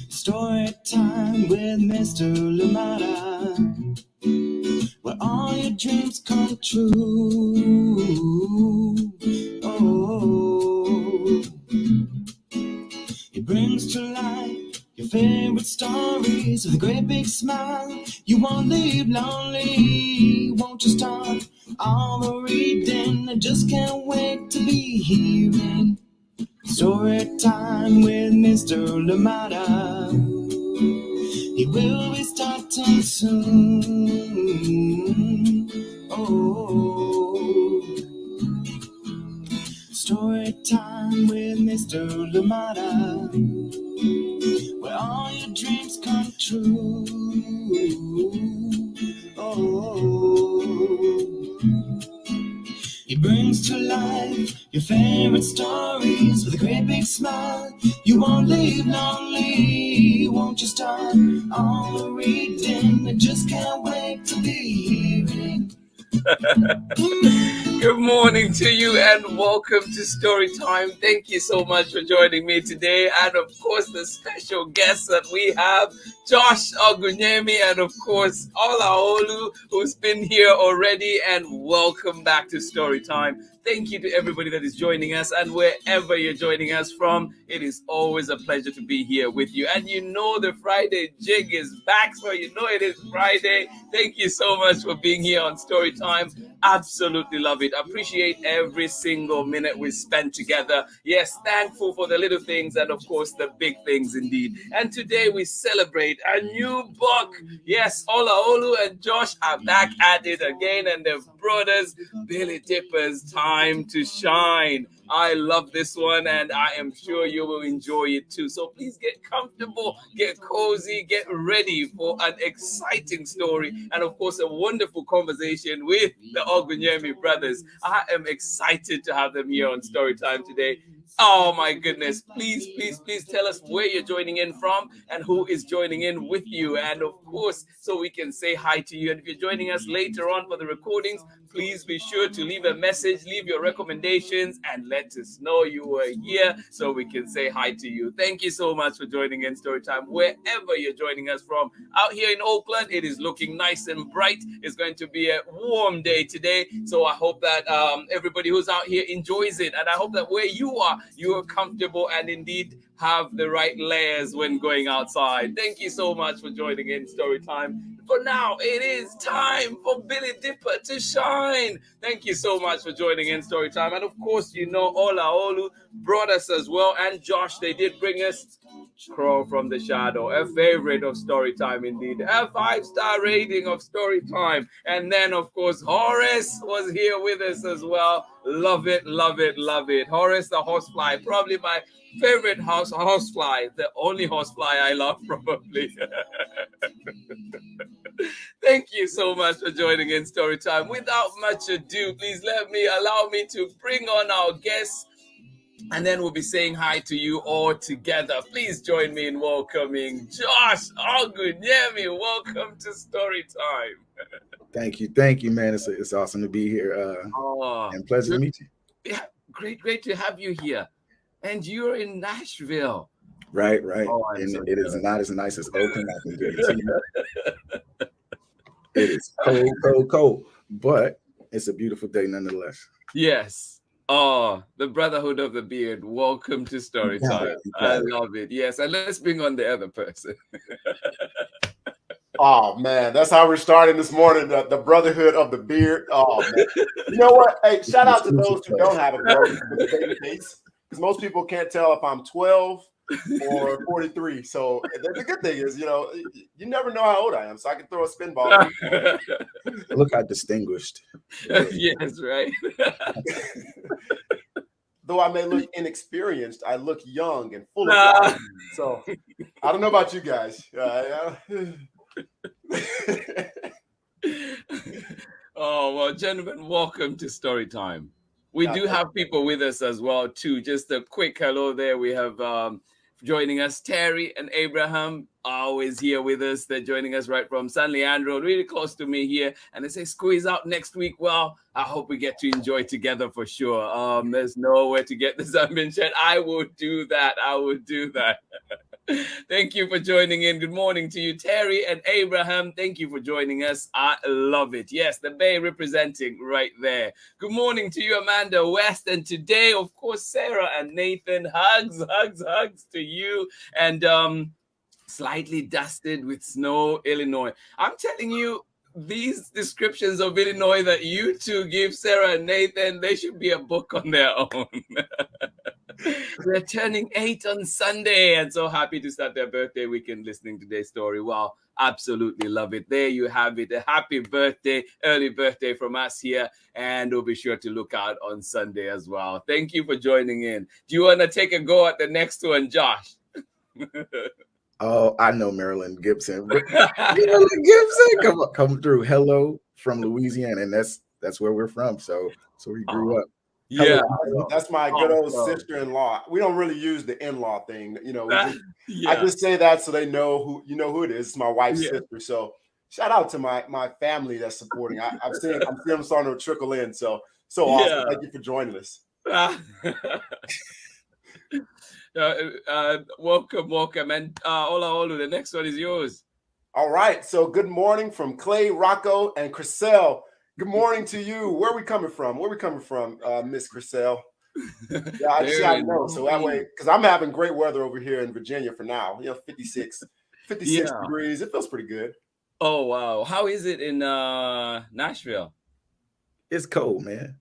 Story time with Mr. Lumada, where all your dreams come true. Oh, he brings to life your favorite stories with a great big smile. You won't leave lonely, won't you start all the reading? I just can't wait to be hearing story time with Mr. Lumada. He will be starting soon. Oh, story time with Mr. Lumada, where all your dreams come true. Oh, he brings to life your favorite stories with a great big smile. You won't leave lonely, won't you start all the reading? I just can't wait to be hearing. Good morning to you and welcome to Story Time. Thank you so much for joining me today. And of course, the special guests that we have, Josh Ogunyemi, and of course, Olaolu, who's been here already. And welcome back to Story Time. Thank you to everybody that is joining us, and wherever you're joining us from, it is always a pleasure to be here with you. And you know the Friday jig is back, so you know it is Friday. Thank you so much for being here on Story Time. Absolutely love it. Appreciate every single minute we spend together. Yes, thankful for the little things and of course the big things indeed. And today we celebrate a new book. Yes, Olaolu and Josh are back at it again, and they've brought us Billy Dipper's Time to Shine. I love this one, and I am sure you will enjoy it too. So please get comfortable, get cozy, get ready for an exciting story, and of course a wonderful conversation with the Ogunyemi brothers. I am excited to have them here on Storytime today. Oh my goodness. Please, please, please tell us where you're joining in from and who is joining in with you. And of course, so we can say hi to you. And if you're joining us later on for the recordings, please be sure to leave a message, leave your recommendations, and let us know you were here so we can say hi to you. Thank you so much for joining in Storytime, wherever you're joining us from. Out here in Oakland, it is looking nice and bright. It's going to be a warm day today. So I hope that everybody who's out here enjoys it. And I hope that where you are comfortable and indeed have the right layers when going outside. Thank you so much for joining in Storytime. For now, it is time for Billy Dipper to shine. Thank you so much for joining in Storytime. And of course, you know, OLAOLU brought us as well. And Josh, they did bring us Crawl from the Shadow, a favorite of Storytime indeed. A 5-star rating of Storytime. And then, of course, Horace was here with us as well. Love it, love it, love it. Horace the Horsefly, probably my favorite horsefly, the only horsefly I love, probably. Thank you so much for joining in Storytime. Without much ado, please allow me to bring on our guests, and then we'll be saying hi to you all together. Please join me in welcoming Josh Ogunyemi. Welcome to Storytime. Thank you, man. It's awesome to be here, and pleasure to meet you. Yeah, great to have you here. And you're in Nashville. Right. Oh, and it is not as nice as Oakland. I can guarantee you. It is cold, but it's a beautiful day nonetheless. Yes. Oh, the Brotherhood of the Beard. Welcome to Storytime. I love it. Yes, and let's bring on the other person. Oh man, that's how we're starting this morning. The Brotherhood of the Beard. Oh man, you know what? Hey, shout out to those who don't have a beard with a baby face, because most people can't tell if I'm 12 or 43. So the good thing is, you know, you never know how old I am, so I can throw a spin ball. Look how distinguished. Yes, right. Though I may look inexperienced, I look young and full of life. So I don't know about you guys. Oh, well, gentlemen, welcome to Storytime. We do have people with us as well, too. Just a quick hello there. We have joining us. Terry and Abraham are always here with us. They're joining us right from San Leandro, really close to me here. And they say, squeeze out next week. Well, I hope we get to enjoy together for sure. There's nowhere to get this unmentioned. I would do that. I would do that. Thank you for joining in. Good morning to you, Terry and Abraham. Thank you for joining us. I love it. Yes, the Bay representing right there. Good morning to you, Amanda West. And today, of course, Sarah and Nathan. Hugs, hugs, hugs to you. And slightly dusted with snow, Illinois. I'm telling you, these descriptions of Illinois that you two give, Sarah and Nathan, they should be a book on their own. They're turning 8 on Sunday, and so happy to start their birthday weekend listening to their story. Wow, absolutely love it. There you have it. A happy birthday, early birthday from us here, and we'll be sure to look out on Sunday as well. Thank you for joining in. Do you want to take a go at the next one, Josh? Oh, I know Marilyn Gibson. Marilyn Gibson, come through. Hello from Louisiana, and that's where we're from. So we grew up. Yeah, that's my good old sister-in-law. We don't really use the in-law thing, you know. I just say that so they know who it is. It's my wife's sister. So shout out to my family that's supporting. I'm seeing them starting to trickle in. So awesome. Thank you for joining us. Welcome. And Olaolu, the next one is yours. All right. So good morning from Clay, Rocco, and Chriselle. Good morning to you. Where are we coming from? Miss Chriselle? Yeah, I just got to know. So that way, because I'm having great weather over here in Virginia for now. 56 degrees. It feels pretty good. Oh, wow. How is it in Nashville? It's cold, man.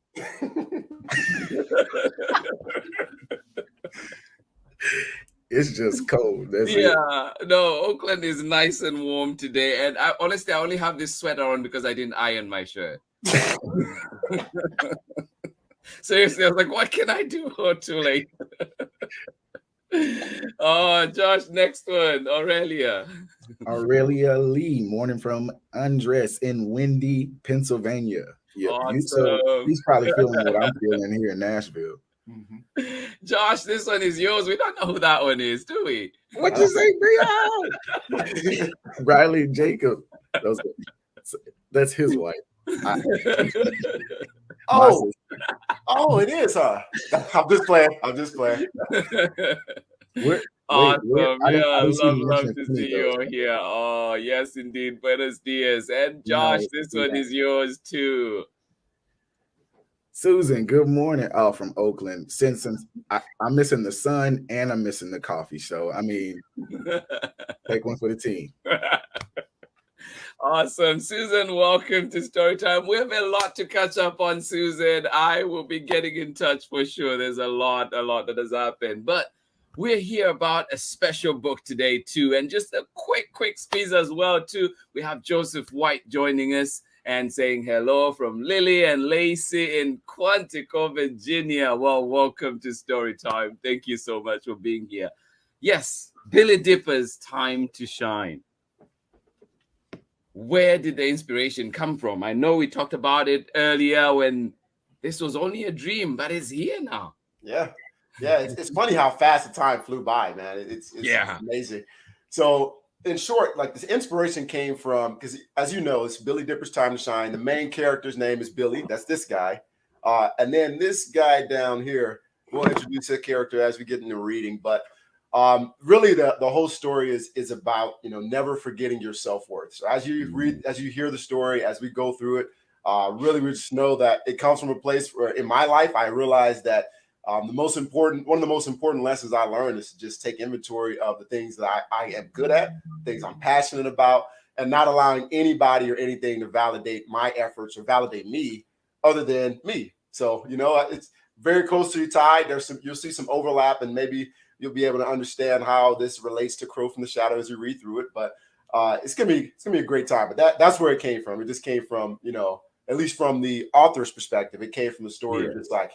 It's just cold. No, Oakland is nice and warm today. And I only have this sweater on because I didn't iron my shirt. Seriously, I was like, what can I do? Oh, too late. Oh, Josh, next one. Aurelia Lee, morning from Andres in Windy, Pennsylvania. Yeah, awesome. He's probably feeling what I'm feeling here in Nashville. Mm-hmm. Josh, this one is yours. We don't know who that one is, do we? What you say, Riley Jacob. That's his wife. It is, huh? I'm just playing. Awesome. Love to see you here. Oh, yes, indeed. Buenos dias. And Josh, this one is yours too. Susan, good morning. Oh, from Oakland. Since I'm missing the sun and I'm missing the coffee. So, I mean, take one for the team. Awesome. Susan, welcome to Storytime. We have a lot to catch up on, Susan. I will be getting in touch for sure. There's a lot that has happened. But we're here about a special book today, too. And just a quick squeeze as well, too. We have Joseph White joining us and saying hello from Lily and Lacey in Quantico, Virginia. Well, welcome to Storytime. Thank you so much for being here. Yes, Billy Dipper's Time to Shine. Where did the inspiration come from? I know we talked about it earlier when this was only a dream, but it's here now. Yeah. It's funny how fast the time flew by, man. It's amazing. So, in short, like this inspiration came from, because as you know, it's Billy Dipper's Time to Shine. The main character's name is Billy. That's this guy. And then this guy down here, we'll introduce the character as we get into reading. But really the whole story is about, never forgetting your self-worth. So as you read, as you hear the story, as we go through it, really we just know that it comes from a place where in my life, I realized that one of the most important lessons I learned is to just take inventory of the things that I am good at, things I'm passionate about, and not allowing anybody or anything to validate my efforts or validate me other than me. So, it's very closely tied. You'll see some overlap, and maybe you'll be able to understand how this relates to Crow from the Shadow as you read through it. But it's gonna be a great time. But that's where it came from. It just came from, at least from the author's perspective, it came from the story. It's like,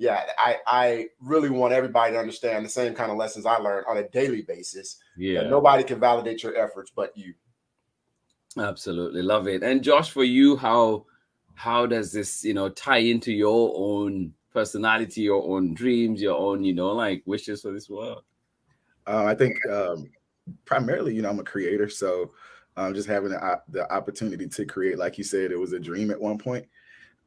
I really want everybody to understand the same kind of lessons I learned on a daily basis. Yeah, nobody can validate your efforts but you. Absolutely love it. And Josh, for you, how does this tie into your own personality, your own dreams, your own wishes for this world? I think primarily, I'm a creator, so just having the opportunity to create, like you said, it was a dream at one point,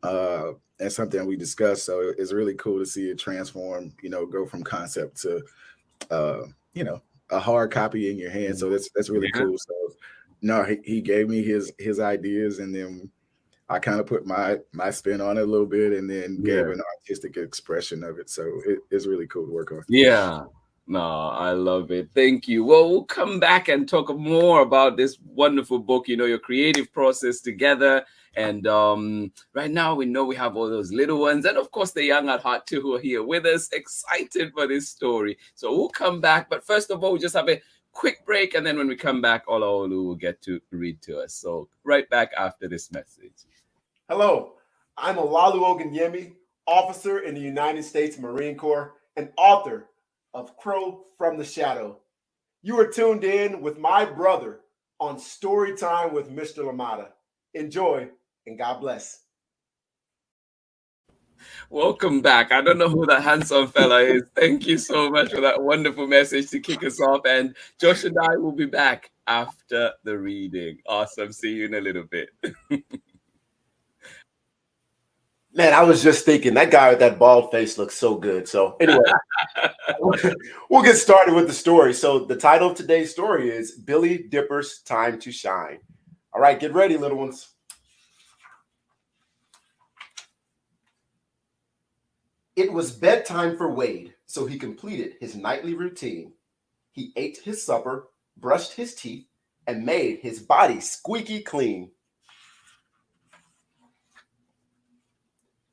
and something we discussed. So it's really cool to see it transform, go from concept to, a hard copy in your hand. So that's really cool. So no, he gave me his ideas, and then I kind of put my spin on it a little bit, and then gave an artistic expression of it. So it's really cool to work on. Yeah. No, I love it. Thank you. Well, we'll come back and talk more about this wonderful book, your creative process together. And right now we know we have all those little ones and of course the young at heart too who are here with us, excited for this story. So we'll come back. But first of all, we'll just have a quick break. And then when we come back, Olaolu will get to read to us. So right back after this message. Hello, I'm Olaolu OgUNYEMI, officer in the United States Marine Corps and author of Crow from the Shadow. You are tuned in with my brother on Story Time with Mr. Lamada. Enjoy and God bless. Welcome back. I don't know who that handsome fella is. Thank you so much for that wonderful message to kick us off. And Josh and I will be back after the reading. Awesome. See you in a little bit. Man, I was just thinking that guy with that bald face looks so good. So anyway, we'll get started with the story. So the title of today's story is Billy Dipper's Time to Shine. All right, get ready, little ones. It was bedtime for Wade, so he completed his nightly routine. He ate his supper, brushed his teeth, and made his body squeaky clean.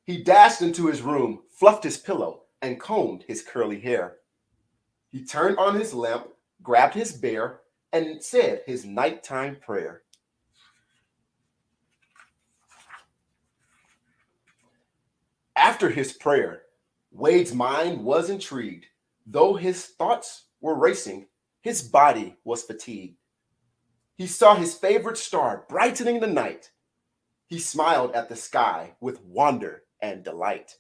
He dashed into his room, fluffed his pillow, and combed his curly hair. He turned on his lamp, grabbed his bear, and said his nighttime prayer. After his prayer, Wade's mind was intrigued. Though his thoughts were racing, his body was fatigued. He saw his favorite star brightening the night. He smiled at the sky with wonder and delight.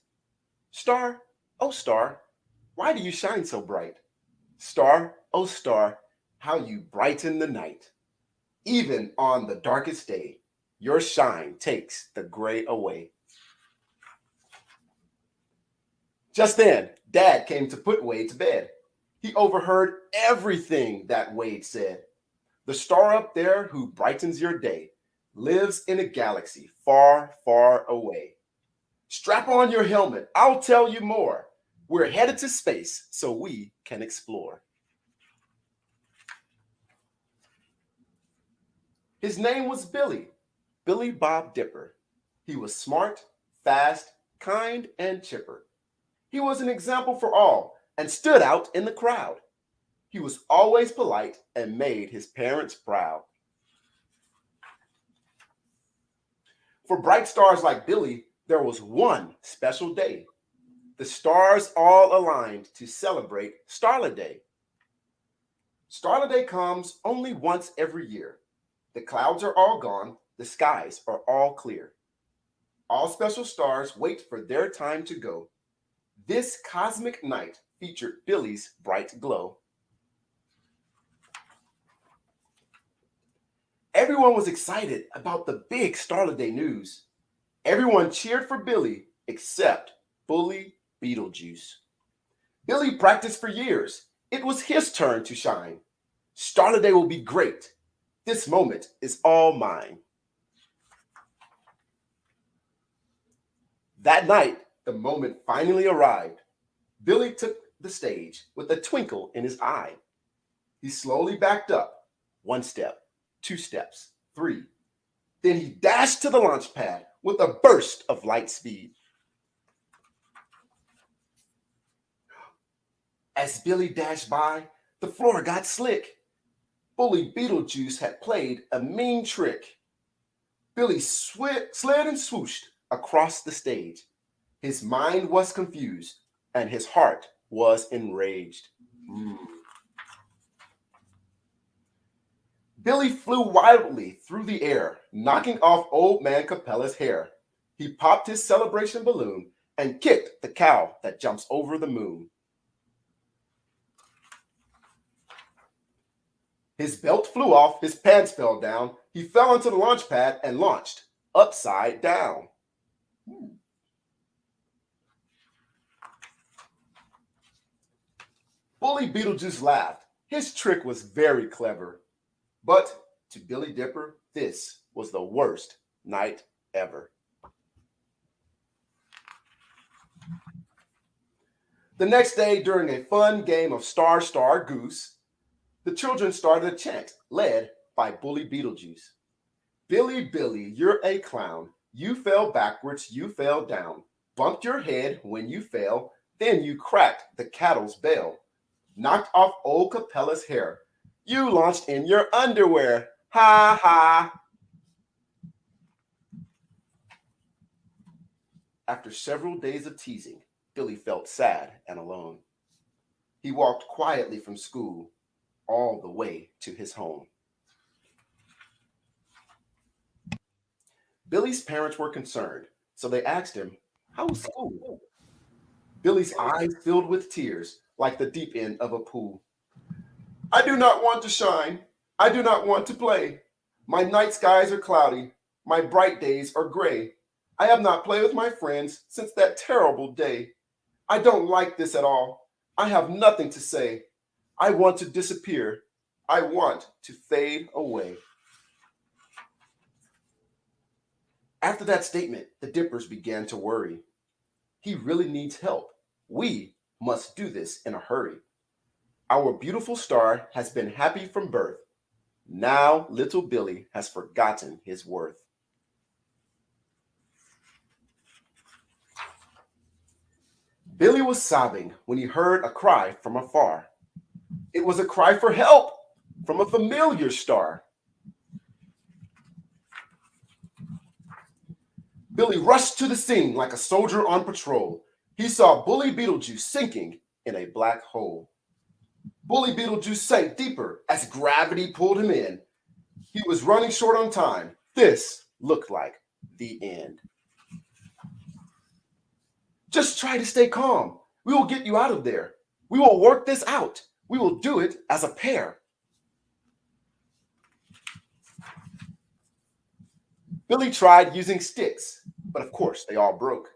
Star, oh star, why do you shine so bright? Star, oh star, how you brighten the night. Even on the darkest day, your shine takes the gray away. Just then, Dad came to put Wade to bed. He overheard everything that Wade said. The star up there who brightens your day lives in a galaxy far, far away. Strap on your helmet, I'll tell you more. We're headed to space so we can explore. His name was Billy Bob Dipper. He was smart, fast, kind, and chipper. He was an example for all and stood out in the crowd. He was always polite and made his parents proud. For bright stars like Billy, there was one special day. The stars all aligned to celebrate Starla Day. Starla Day comes only once every year. The clouds are all gone, the skies are all clear. All special stars wait for their time to go. This cosmic night featured Billy's bright glow. Everyone was excited about the big Starla Day news. Everyone cheered for Billy except Bully Beetlejuice. Billy practiced for years. It was his turn to shine. Starla Day will be great. This moment is all mine. That night, the moment finally arrived. Billy took the stage with a twinkle in his eye. He slowly backed up, 1 step, 2 steps, 3. Then he dashed to the launch pad with a burst of light speed. As Billy dashed by, the floor got slick. Bully Beetlejuice had played a mean trick. Billy slid and swooshed across the stage. His mind was confused and his heart was enraged. Billy flew wildly through the air, knocking off Old Man Capella's hair. He popped his celebration balloon and kicked the cow that jumps over the moon. His belt flew off, his pants fell down. He fell onto the launch pad and launched upside down. Bully Beetlejuice laughed. His trick was very clever. But to Billy Dipper, this was the worst night ever. The next day, during a fun game of Star, Star, Goose, the children started a chant led by Bully Beetlejuice. Billy, Billy, you're a clown. You fell backwards, you fell down. Bumped your head when you fell, then you cracked the cattle's bell. Knocked off old Capella's hair. You launched in your underwear. Ha ha. After several days of teasing, Billy felt sad and alone. He walked quietly from school all the way to his home. Billy's parents were concerned, so they asked him, "How was school?" Billy's eyes filled with tears like the deep end of a pool. "I do not want to shine. I do not want to play. My night skies are cloudy. My bright days are gray. I have not played with my friends since that terrible day. I don't like this at all. I have nothing to say. I want to disappear. I want to fade away." After that statement, the Dippers began to worry. He really needs help. We must do this in a hurry. Our beautiful star has been happy from birth. Now little Billy has forgotten his worth. Billy was sobbing when he heard a cry from afar. It was a cry for help from a familiar star. Billy rushed to the scene like a soldier on patrol. He saw Bully Beetlejuice sinking in a black hole. Bully Beetlejuice sank deeper as gravity pulled him in. He was running short on time. This looked like the end. "Just try to stay calm. We will get you out of there. We will work this out. We will do it as a pair." Billy tried using sticks, but of course they all broke.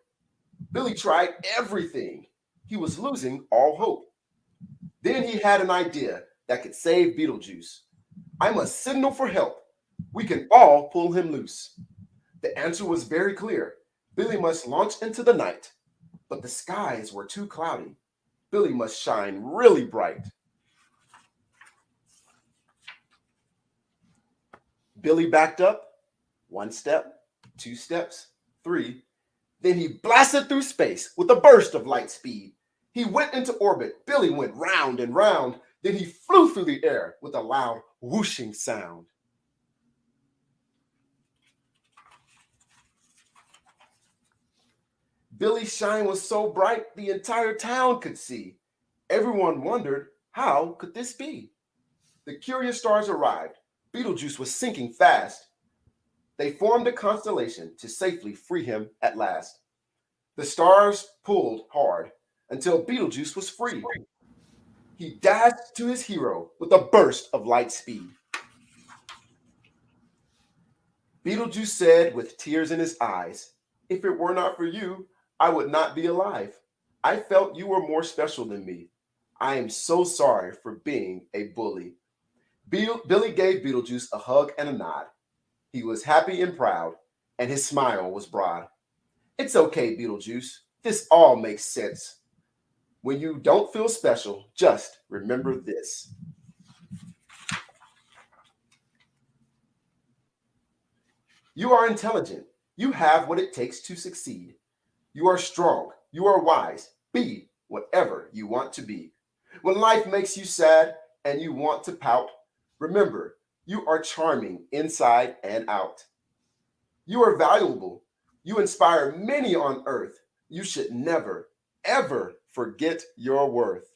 Billy tried everything. He was losing all hope. Then he had an idea that could save Beetlejuice. "I must signal for help. We can all pull him loose." The answer was very clear. Billy must launch into the night. But the skies were too cloudy. Billy must shine really bright. Billy backed up, 1 step, 2 steps, 3. Then he blasted through space with a burst of light speed. He went into orbit. Billy went round and round. Then he flew through the air with a loud whooshing sound. Billy's shine was so bright the entire town could see. Everyone wondered, how could this be? The curious stars arrived. Beetlejuice was sinking fast. They formed a constellation to safely free him at last. The stars pulled hard until Beetlejuice was free. He dashed to his hero with a burst of light speed. Beetlejuice said with tears in his eyes, "If it were not for you, I would not be alive. I felt you were more special than me. I am so sorry for being a bully." Billy gave Beetlejuice a hug and a nod. He was happy and proud, and his smile was broad. "It's okay, Beetlejuice. This all makes sense. When you don't feel special, just remember this." You are intelligent. You have what it takes to succeed. You are strong. You are wise. Be whatever you want to be. When life makes you sad and you want to pout, remember, you are charming inside and out. You are valuable. You inspire many on earth. You should never, ever forget your worth.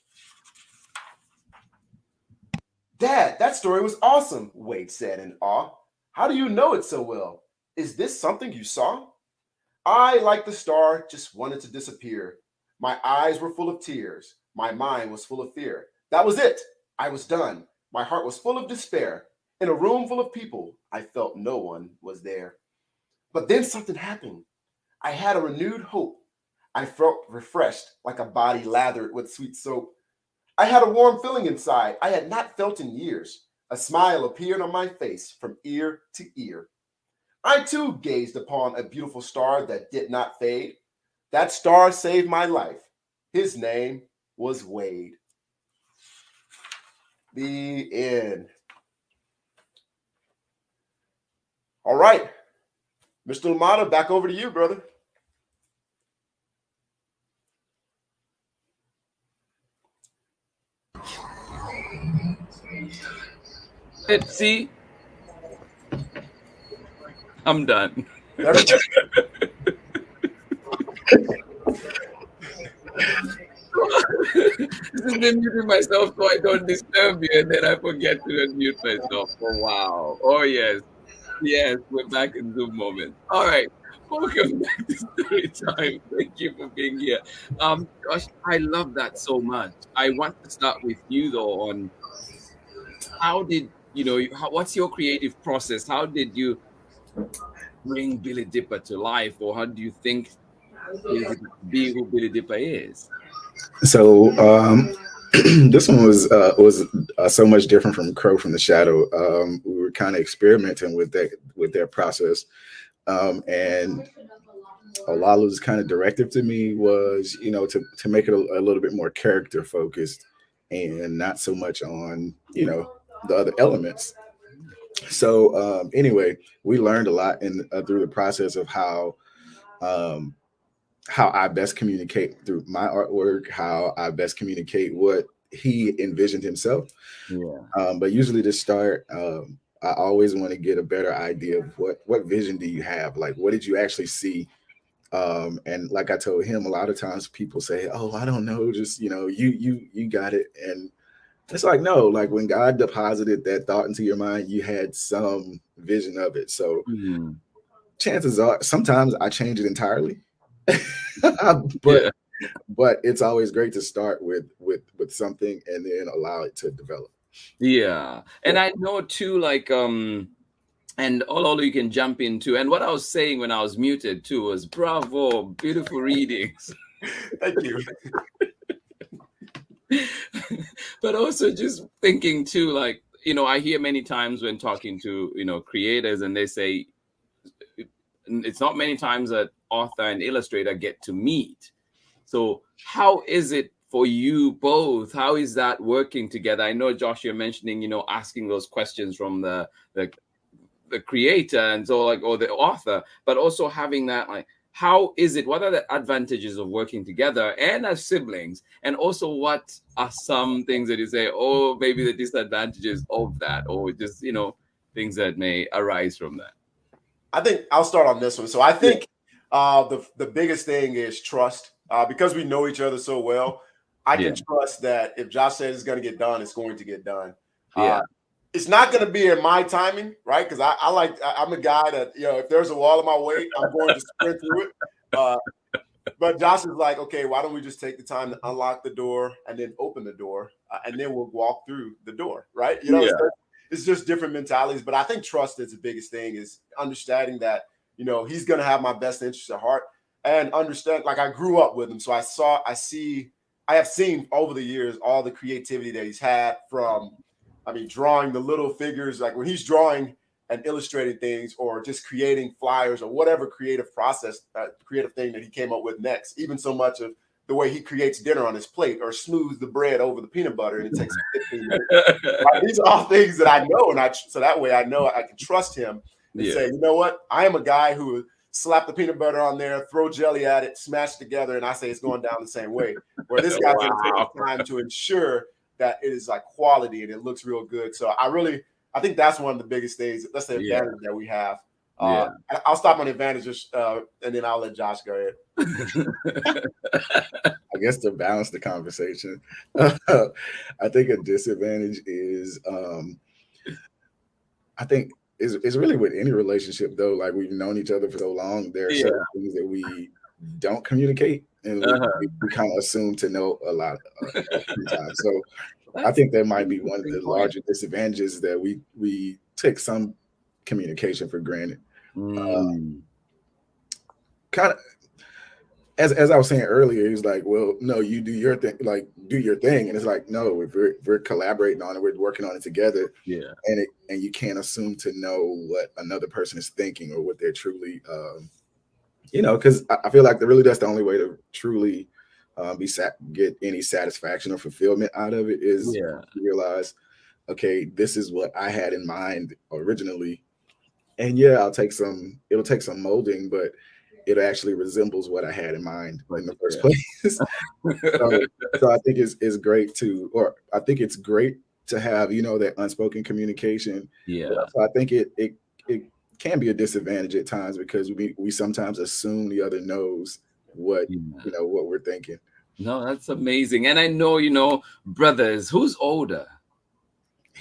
"Dad, that story was awesome," Wade said in awe. "How do you know it so well? Is this something you saw?" "I, like the star, just wanted to disappear. My eyes were full of tears. My mind was full of fear. That was it. I was done. My heart was full of despair. In a room full of people, I felt no one was there. But then something happened. I had a renewed hope. I felt refreshed like a body lathered with sweet soap. I had a warm feeling inside I had not felt in years. A smile appeared on my face from ear to ear. I too gazed upon a beautiful star that did not fade. That star saved my life. His name was Wade. The end. All right. Mr. Lamata, back over to you, brother. Let's see. I'm done. This is me muting myself so I don't disturb you, and then I forget to unmute myself. Oh, wow. Oh, yes. Yes, we're back in Zoom moment. All right. Welcome back to Story Time. Thank you for being here. Gosh, I love that so much. I want to start with you, though, on how did, what's your creative process? How did you bring Billy Dipper to life, or how do you think Billy Dipper be who Billy Dipper is? So this one was so much different from Crow from the Shadow. We were kind of experimenting with their process, and Olaolu's kind of directive to me was, to make it a little bit more character focused and not so much on, the other elements. So anyway, we learned a lot through the process of how I best communicate through my artwork, how I best communicate what he envisioned himself. Yeah. But usually to start, I always want to get a better idea of what vision do you have? Like, what did you actually see? And like I told him, a lot of times people say, "Oh, I don't know, just you got it." And it's like, no, like when God deposited that thought into your mind, you had some vision of it. So chances are, sometimes I change it entirely. But it's always great to start with something and then allow it to develop. Yeah. And I know too, like and Olaolu you can jump into. And what I was saying when I was muted too was bravo, beautiful readings. Thank you. But also just thinking too, like, I hear many times when talking to, creators, and they say it's not many times that author and illustrator get to meet. So how is it for you both? How is that working together? I know, Josh, you're mentioning, asking those questions from the creator and so like, or the author, but also having that, like, how is it? What are the advantages of working together and as siblings? And also, what are some things that you say, oh, maybe the disadvantages of that, or just, things that may arise from that? I think I'll start on this one. So I think the biggest thing is trust. Because we know each other so well, I can trust that if Josh says it's going to get done, it's going to get done. It's not going to be in my timing, right? Because I'm a guy that, if there's a wall in my way, I'm going to sprint through it. But Josh is like, okay, why don't we just take the time to unlock the door and then open the door, and then we'll walk through the door, right? It's just different mentalities. But I think trust is the biggest thing, is understanding that, he's going to have my best interest at heart, and understand, like, I grew up with him. So I have seen over the years all the creativity that he's had from, drawing the little figures, like when he's drawing and illustrating things, or just creating flyers, or whatever creative process, creative thing that he came up with next. Even so much of the way he creates dinner on his plate, or smooths the bread over the peanut butter, and it takes 15 minutes. Like, these are all things that I know, so that way I know I can trust him and say, you know what, I am a guy who slap the peanut butter on there, throw jelly at it, smash together, and I say it's going down the same way. Where this guy's going to take the time to ensure that it is like quality and it looks real good. So I think that's one of the biggest things. That's the advantage that we have. I'll stop on advantages, and then I'll let Josh go ahead. I guess to balance the conversation, I think a disadvantage is, I think it's really with any relationship though. Like, we've known each other for so long, there are certain things that we don't communicate, and we kind of assume to know a lot of times. So I think that might be one of the larger disadvantages, that we take some communication for granted. Kind of, as I was saying earlier, he's like, well, no, you do your thing, like do your thing, and it's like, no, if we're collaborating on it, we're working on it together, and you can't assume to know what another person is thinking or what they're truly, because I feel like that's the only way to truly get any satisfaction or fulfillment out of it is to realize, okay, this is what I had in mind originally, and it'll take some molding, but it actually resembles what I had in mind in the first place. so I think it's great to have, that unspoken communication. So I think it can be a disadvantage at times, because we sometimes assume the other knows what what we're thinking. No, that's amazing. And I know, brothers, who's older?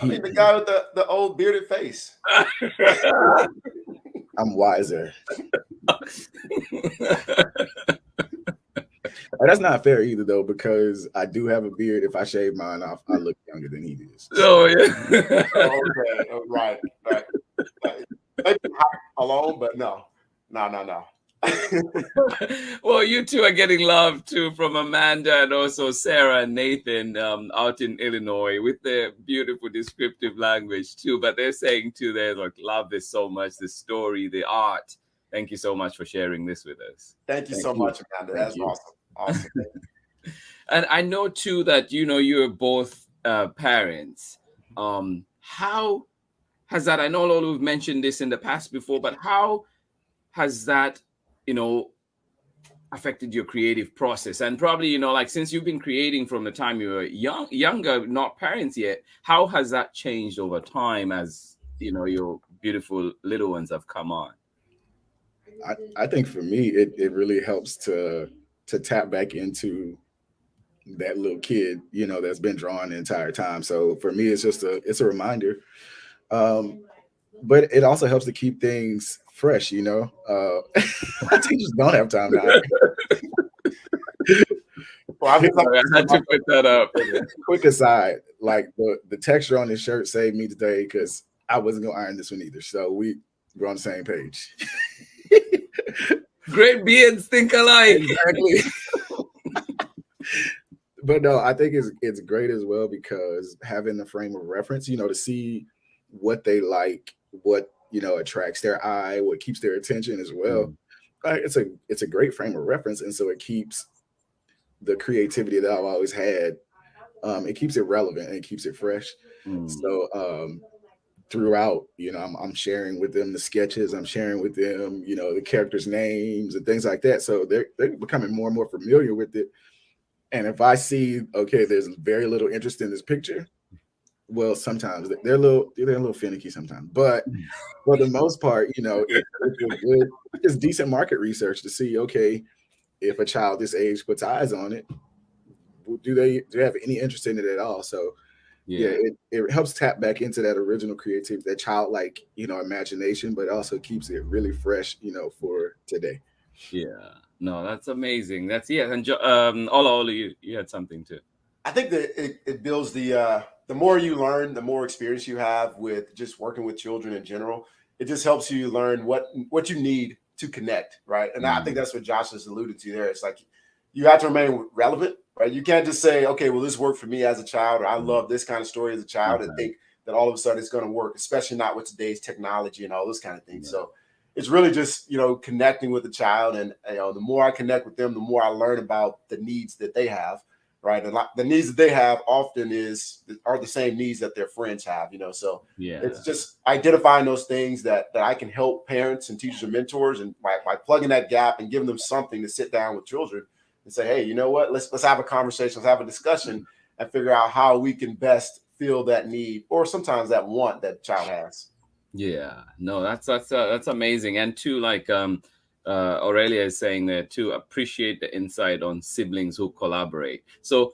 I mean, the guy with the old bearded face. I'm wiser. That's not fair either, though, because I do have a beard. If I shave mine off, I look younger than he does. Oh, yeah. Okay. Right. Maybe alone, but no. Well, you two are getting love too from Amanda and also Sarah and Nathan out in Illinois with their beautiful descriptive language too. But they're saying too, they love this so much, the story, the art. Thank you so much for sharing this with us. Thank you so much, Amanda. That's awesome. And I know too that you're both parents. How has that? I know Olaolu mentioned this in the past before, but how has that affected your creative process? And probably, since you've been creating from the time you were younger, not parents yet, how has that changed over time as, your beautiful little ones have come on? I think for me, it really helps to tap back into that little kid, that's been drawn the entire time. So for me, it's a reminder. But it also helps to keep things fresh, teachers don't have time now. Well, I had to put that up. Quick aside, like the texture on this shirt saved me today, because I wasn't gonna iron this one either. So we're on the same page. Great beards think alike. Exactly. But no, I think it's great as well, because having the frame of reference, to see what they like, what attracts their eye, what keeps their attention as well. It's a great frame of reference, and so it keeps the creativity that I've always had. It keeps it relevant and it keeps it fresh. So throughout, I'm sharing with them the sketches, I'm sharing with them, the characters' names and things like that. So they're becoming more and more familiar with it. And if I see, okay, there's very little interest in this picture, well, sometimes they're a little finicky sometimes, but for the most part, it's decent market research to see, okay, if a child this age puts eyes on it, do they have any interest in it at all? So it helps tap back into that original creativity, that childlike, imagination, but also keeps it really fresh, for today. Yeah, no, that's amazing. And Olaolu, you had something too. I think that it builds the more you learn, the more experience you have with just working with children in general. It just helps you learn what you need to connect, right? And I think that's what Josh has alluded to there. It's like you have to remain relevant, right? You can't just say, okay, well, this worked for me as a child, or I love this kind of story as a child, and think that all of a sudden it's going to work, especially not with today's technology and all those kind of things. So it's really just, connecting with the child. And, the more I connect with them, the more I learn about the needs that they have. Right. And the needs that they have often are the same needs that their friends have, so it's just identifying those things that I can help parents and teachers and mentors, and by plugging that gap and giving them something to sit down with children and say, hey, you know what, let's have a conversation, let's have a discussion and figure out how we can best fill that need, or sometimes that want that child has. Yeah, no, that's amazing. And too, like Aurelia is saying there, to appreciate the insight on siblings who collaborate. So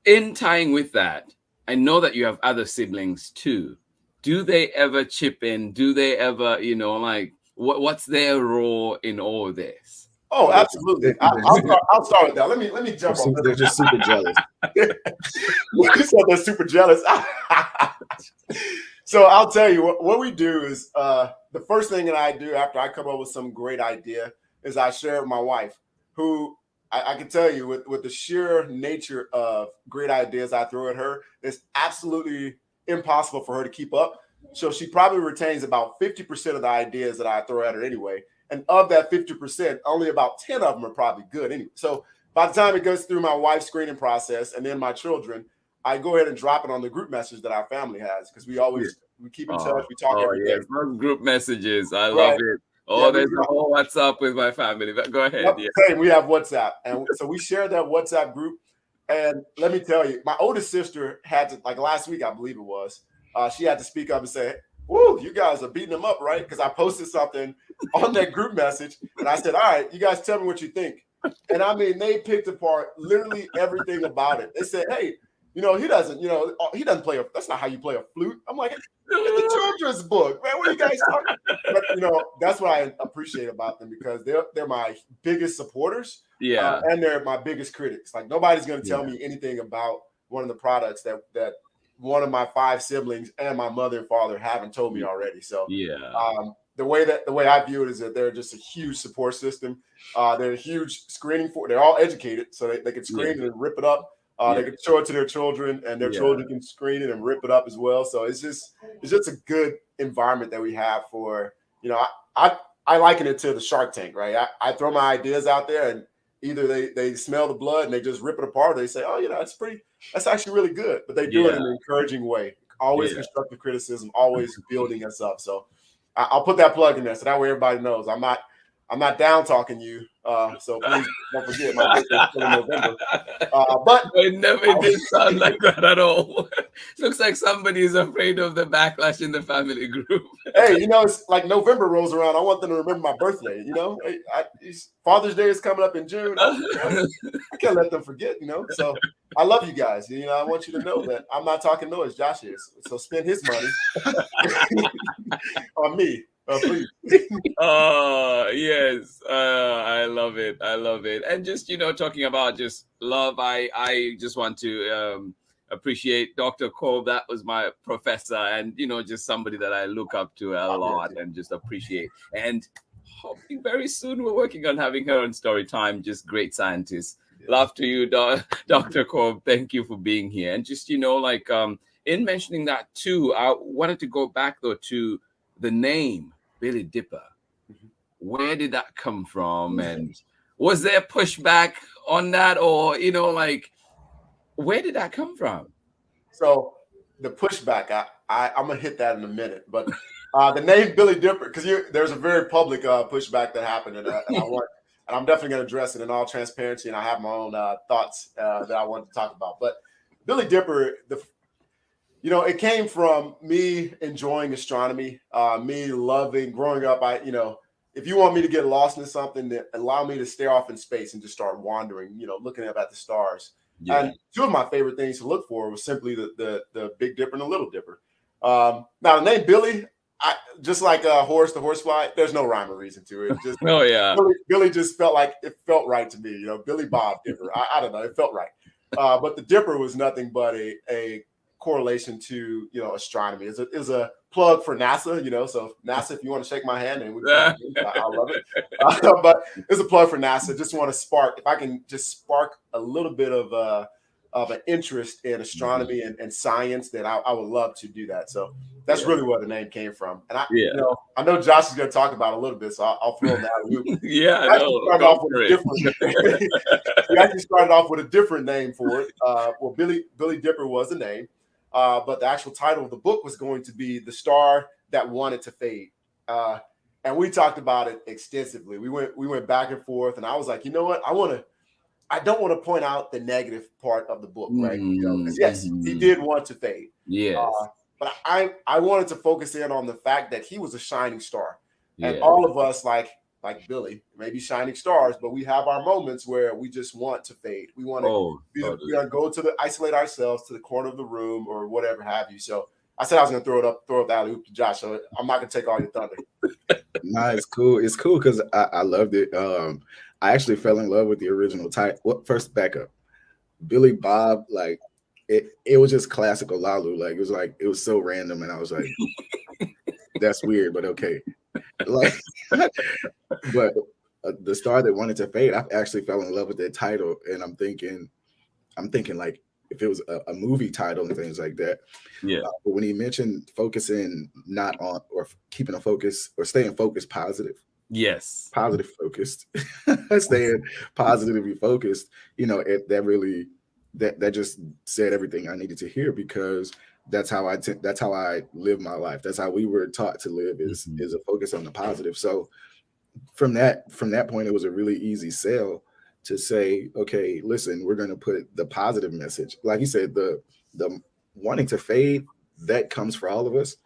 in tying with that, I know that you have other siblings too. Do they ever chip in? Do they ever, what's their role in all this? Oh, absolutely. I'll start with that. Let me jump on. They're just super jealous. You said they're super jealous. So I'll tell you what we do is the first thing that I do after I come up with some great idea is I share it with my wife, who I can tell you with the sheer nature of great ideas I throw at her, it's absolutely impossible for her to keep up. So she probably retains about 50% of the ideas that I throw at her anyway. And of that 50%, only about 10 of them are probably good anyway. So by the time it goes through my wife's screening process and then my children, I go ahead and drop it on the group message that our family has, because we keep in touch. We talk every day. Yes, those group messages. I Right. love it. Oh, there's a whole WhatsApp with my family. Go ahead. Yep, Yeah. same. We have WhatsApp. And so we share that WhatsApp group. And let me tell you, my oldest sister had to, like last week, I believe it was, she had to speak up and say, "Woo, you guys are beating them up, right?" Because I posted something on that group message. And I said, "All right, you guys tell me what you think." And I mean, they picked apart literally everything about it. They said, "Hey, he doesn't play that's not how you play a flute." I'm like, "It's a children's book, man. What are you guys talking?" But that's what I appreciate about them, because they're my biggest supporters. Yeah. And they're my biggest critics. Like, nobody's going to tell me anything about one of the products that one of my 5 siblings and my mother and father haven't told me already. So the way I view it is that they're just a huge support system. They're a huge screening they're all educated, so they can screen it and rip it up. They can show it to their children, and their children can screen it and rip it up as well. So it's just a good environment that we have for, I liken it to the Shark Tank, right? I throw my ideas out there, and either they smell the blood and they just rip it apart, or they say, "Oh, that's actually really good." But they do it in an encouraging way, always constructive criticism, always building us up. So I'll put that plug in there, so that way everybody knows I'm not down talking you. So please don't forget, my birthday's still in November. But it never did sound like that at all. Looks like somebody is afraid of the backlash in the family group. Hey, it's like November rolls around. I want them to remember my birthday. Father's Day is coming up in June. I can't let them forget. So I love you guys. I want you to know that I'm not talking noise. Josh is. So spend his money on me. Please. Yes. I love it. And just talking about just love, I just want to appreciate Dr. Cole. That was my professor, and just somebody that I look up to a lot and just appreciate. And hoping very soon we're working on having her on Story Time. Just great scientist. Love to you, Dr. Cole. Thank you for being here. And just in mentioning that too, I wanted to go back though to the name Billy Dipper. Where did that come from? And was there pushback on that, or where did that come from? So the pushback, I'm gonna hit that in a minute, but the name Billy Dipper, because there's a very public pushback that happened, and I'm definitely gonna address it in all transparency, and I have my own thoughts that I want to talk about. But Billy Dipper, it came from me enjoying astronomy, me loving growing up. If you want me to get lost in something, then allow me to stare off in space and just start wandering, looking up at the stars. Yeah. And 2 of my favorite things to look for was simply the Big Dipper and the Little Dipper. Now the name Billy, just like Horace the Horsefly, there's no rhyme or reason to it. Just Billy just felt like it felt right to me. Billy Bob Dipper. I don't know, it felt right. But the Dipper was nothing but a correlation to astronomy. Is a plug for NASA. So NASA, if you want to shake my hand, and I love it. But it's a plug for NASA. Just want to spark, if I can just spark a little bit of an interest in astronomy and science, then I would love to do that. So that's really where the name came from. And I know Josh is going to talk about it a little bit, so I'll throw him that. We actually started off with a different name for it. Well, Billy Dipper was the name. But the actual title of the book was going to be The Star That Wanted to Fade. And we talked about it extensively. We went back and forth, and I was like, you know what? I don't want to point out the negative part of the book, right? Because yes, he did want to fade. Yes. But I wanted to focus in on the fact that he was a shining star. And all of us, like Billy, maybe shining stars, but we have our moments where we just want to fade. We want to go to isolate ourselves to the corner of the room or whatever have you. So I said I was going to throw up the alley-oop to Josh. So I'm not going to take all your thunder. No, it's cool. It's cool because I loved it. I actually fell in love with the original title. What first backup? Billy Bob, like it was just classic Olaolu. Like it was so random, and I was like, that's weird, but okay. Like, but the star that wanted to fade, I actually fell in love with that title, and I'm thinking like if it was a movie title and things like that. Yeah. But when he mentioned focusing not on or keeping a focus or staying focused, Yes. positive focused, staying positively focused, that really that just said everything I needed to hear, because that's how I live my life. That's how we were taught to live, is a focus on the positive. So from that point, it was a really easy sell to say, okay, listen, we're going to put the positive message. Like you said, the wanting to fade, that comes for all of us.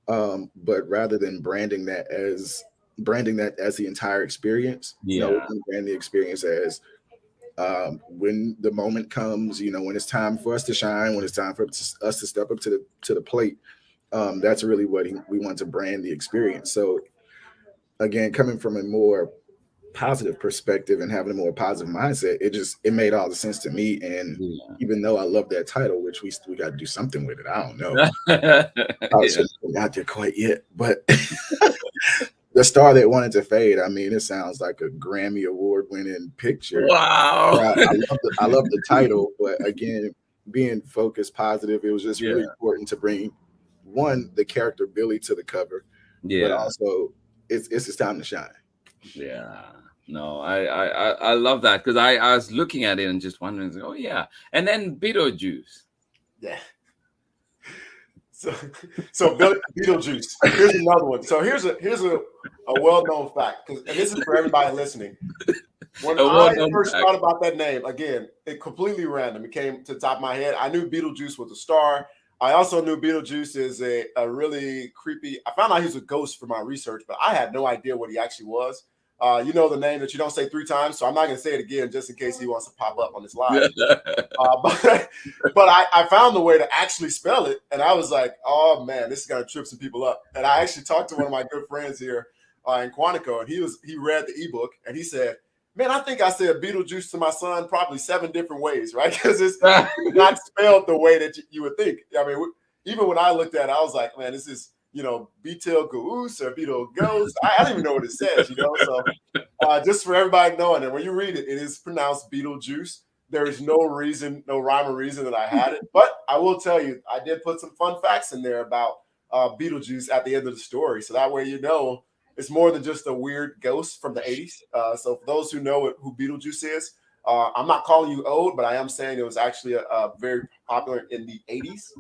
But rather than branding that as the entire experience, Yeah. we're going to brand the experience as when the moment comes, when it's time for us to shine, when it's time for us to step up to the plate. That's really what we want to brand the experience. So again, coming from a more positive perspective and having a more positive mindset, it made all the sense to me. And even though I love that title, which we got to do something with it, I don't know. I shouldn't put it out there quite yet, but the star that wanted to fade. I mean, it sounds like a Grammy Award winning picture. Wow. I love the title, but again, being focused, positive, it was just really important to bring the character Billy to the cover, but also it's time to shine. Yeah. No, I love that, because I was looking at it and just wondering, oh yeah. And then Beetlejuice. Yeah. So Beetlejuice. Here's another one. So here's a well-known fact, and this is for everybody listening. When I first thought about that name, again, it completely random. It came to the top of my head. I knew Beetlejuice was a star. I also knew Beetlejuice is a really creepy. I found out he was a ghost for my research, but I had no idea what he actually was. The name that you don't say 3 times, so I'm not going to say it again just in case he wants to pop up on this live. But I found the way to actually spell it, and I was like, oh man, this is going to trip some people up. And I actually talked to one of my good friends here in Quantico, and he read the ebook, and he said, man, I think I said Beetlejuice to my son probably 7 different ways, right? Because it's not spelled the way that you would think. I mean, even when I looked at it, I was like, man, this is, Beetlejuice or Beetlejuice. I don't even know what it says, So just for everybody knowing it, when you read it, it is pronounced Beetlejuice. There is no rhyme or reason that I had it. But I will tell you, I did put some fun facts in there about Beetlejuice at the end of the story. So that way, it's more than just a weird ghost from the 80s. So for those who know who Beetlejuice is, I'm not calling you old, but I am saying it was actually a very popular in the 80s.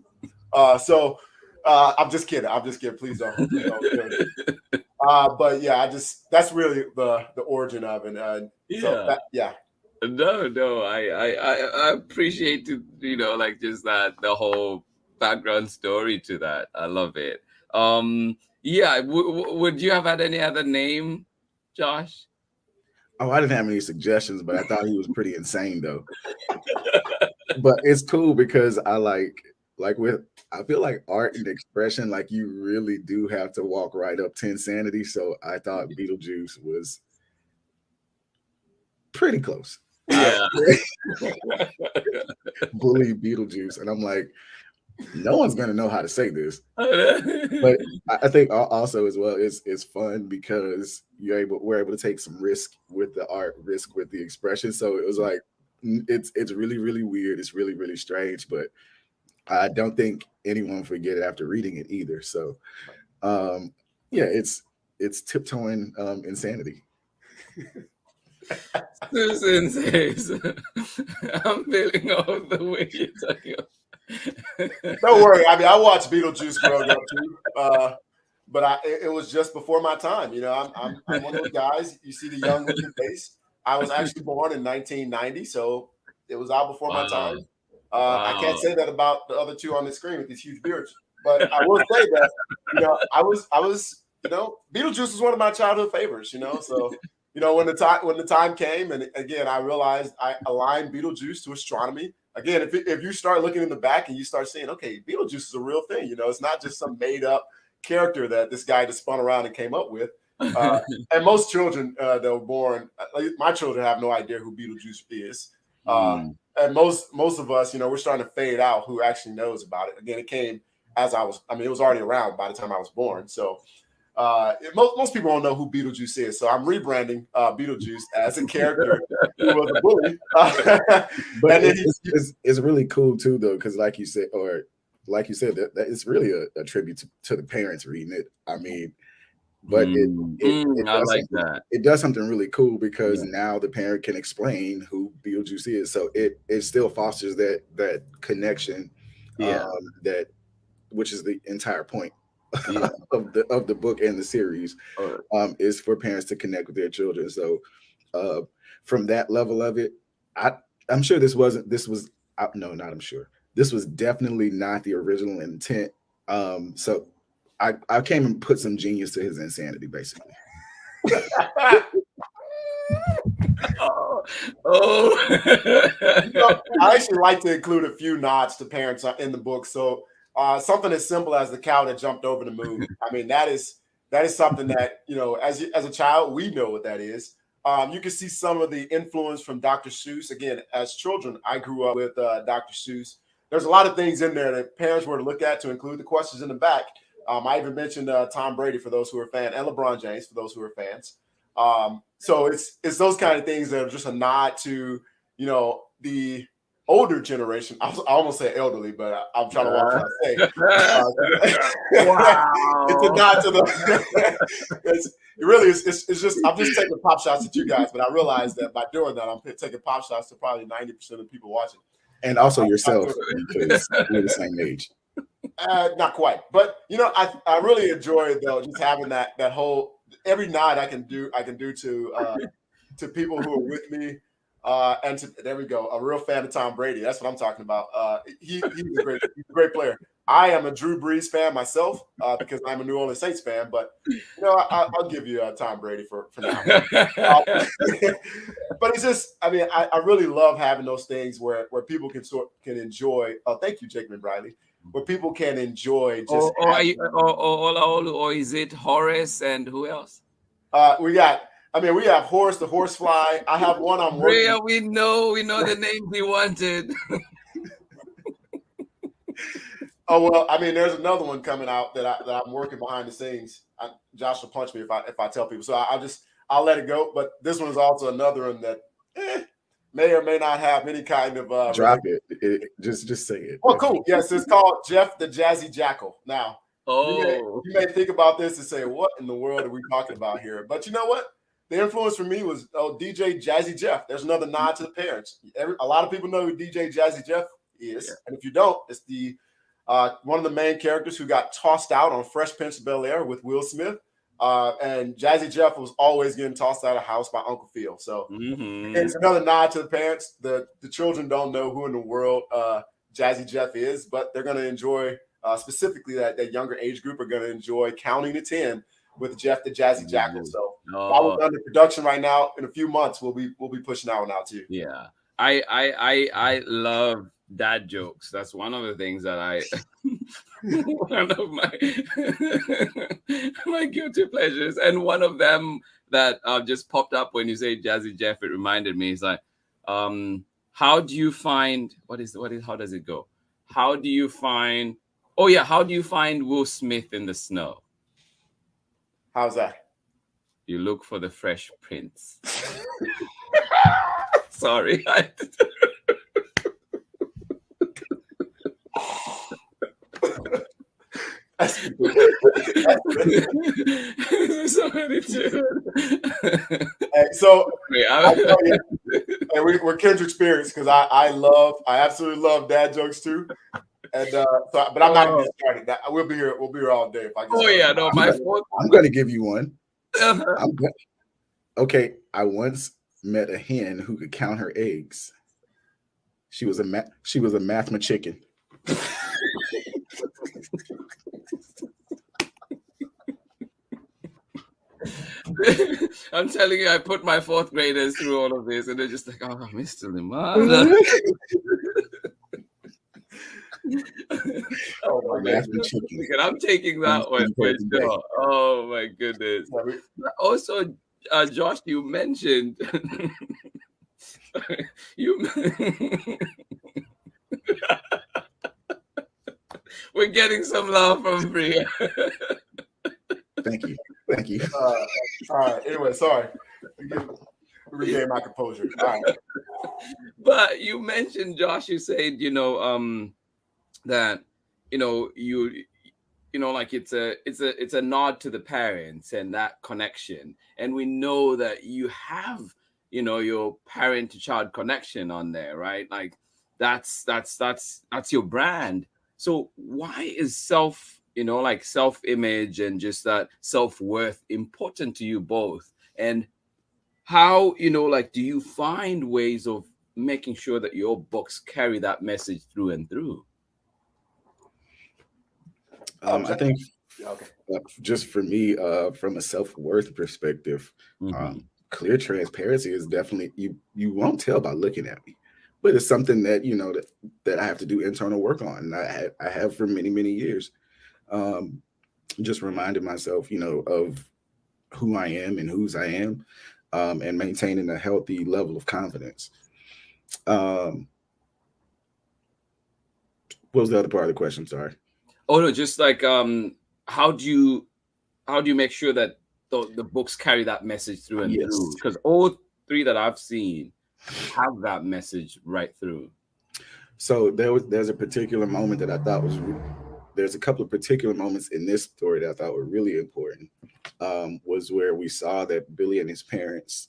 I'm just kidding. Please don't. But yeah, that's really the origin of it. No, I appreciate it, like just that, the whole background story to that. I love it. Yeah, would you have had any other name, Josh? Oh, I didn't have any suggestions, but I thought he was pretty insane though. But it's cool because I feel like art and expression, like you really do have to walk right up to insanity. So I thought Beetlejuice was pretty close. Yeah. Bully Beetlejuice. And I'm like, no one's going to know how to say this. But I think also as well, it's fun because we're able to take some risk with the art, risk with the expression. So it was like, it's really, really weird. It's really, really strange, but I don't think anyone forget it after reading it either. So, it's tiptoeing insanity. Susan says, I'm feeling all the way you're talking about. Don't worry. I mean, I watched Beetlejuice growing up too, but it was just before my time. I'm one of those guys. You see the young looking face. I was actually born in 1990, so it was out before my time. I can't say that about the other two on the screen with these huge beards, but I will say that I was Beetlejuice was one of my childhood favorites. So when the time came, and again I realized I aligned Beetlejuice to astronomy. Again, if you start looking in the back and you start seeing, okay, Beetlejuice is a real thing. It's not just some made up character that this guy just spun around and came up with. And most children that were born, my children have no idea who Beetlejuice is. And most of us, we're starting to fade out who actually knows about it. Again, it came as it was already around by the time I was born. So most people don't know who Beetlejuice is. So I'm rebranding Beetlejuice as a character who was a bully. But it's really cool too, though, because like you said, that it's really a tribute to the parents reading it. I mean, but I like that. It does something really cool because now the parent can explain who Beetlejuice is. So it still fosters that connection, which is the entire point of the book and the series, is for parents to connect with their children. So from that level of it, I'm sure this was definitely not the original intent. So I came and put some genius to his insanity, basically. I actually like to include a few nods to parents in the book. So something as simple as the cow that jumped over the moon. I mean, that is something that, as a child, we know what that is. You can see some of the influence from Dr. Seuss. Again, as children, I grew up with Dr. Seuss. There's a lot of things in there that parents were to look at, to include the questions in the back. I even mentioned Tom Brady for those who are fans, and LeBron James for those who are fans. So it's those kind of things that are just a nod to, the older generation. I almost say elderly, but I'm trying to watch what I say. Wow. It's a nod to the. It's just I'm just taking pop shots at you guys, but I realize that by doing that, I'm taking pop shots to probably 90% of people watching, and also yourself because we're the same age. Not quite, but I really enjoy though just having that whole every nod I can do to people who are with me, and there we go, a real fan of Tom Brady. That's what I'm talking about. He's a great player. I am a Drew Brees fan myself because I'm a New Orleans Saints fan, but I'll give you Tom Brady for now. But it's just, I really love having those things where people can enjoy. Thank you, Jacob and Briley. Where people can enjoy just Olaolu, or is it Horace and who else? We have Horace the horsefly. I have one I'm working. Yeah, we know the name he wanted. Oh well, there's another one coming out that I'm working behind the scenes. Josh will punch me if I tell people. So I'll let it go. But this one is also another one that may or may not have any kind of drop it. Just say it. Well, cool. Yes, it's called Jeff the Jazzy Jackal. Now, you may think about this and say, "What in the world are we talking about here?" But you know what? The influence for me was DJ Jazzy Jeff. There's another nod to the parents. A lot of people know who DJ Jazzy Jeff is, and if you don't, it's the one of the main characters who got tossed out on Fresh Prince of Bel-Air with Will Smith. And Jazzy Jeff was always getting tossed out of the house by Uncle Phil. So it's another nod to the parents. The children don't know who in the world Jazzy Jeff is, but they're going to enjoy, specifically that younger age group are going to enjoy counting to 10 with Jeff the Jazzy Jackal. So while we're under production right now, in a few months, we'll be pushing that one out too. Yeah. I love dad jokes. That's one of the things that one of my guilty pleasures, and one of them that just popped up when you say Jazzy Jeff. It reminded me. It's like, how do you find how does it go? How do you find Will Smith in the snow? How's that? You look for the Fresh Prince. Sorry. We're kindred spirits because I absolutely love dad jokes too, and but I'm not gonna get started. We'll be here all day if I get I'm gonna give you one. Okay, I once met a hen who could count her eggs. She was a mathma chicken. I'm telling you, I put my fourth graders through all of this, and they're just like, "Oh, Mr. Limada." Oh I'm taking that one for sure. Oh my goodness. Also, Josh, you mentioned we're getting some love from Bria. Thank you. All right. Anyway, sorry. Regain my composure. All right. But you mentioned, Josh, you said, that, like it's a nod to the parents and that connection. And we know that you have, your parent to child connection on there, right? Like that's your brand. So why is self-image and just that self-worth important to you both? And how, do you find ways of making sure that your books carry that message through and through? I think just for me, from a self-worth perspective, clear transparency is definitely, you won't tell by looking at me, but it's something that, that I have to do internal work on. And I have for many, many years. Just reminded myself, of who I am and whose I am, and maintaining a healthy level of confidence. What was the other part of the question? Sorry. Oh no, just like how do you make sure that the books carry that message through and through? Because all three that I've seen have that message right through. So there's a particular moment that I thought there's a couple of particular moments in this story that I thought were really important. Was where we saw that Billy and his parents,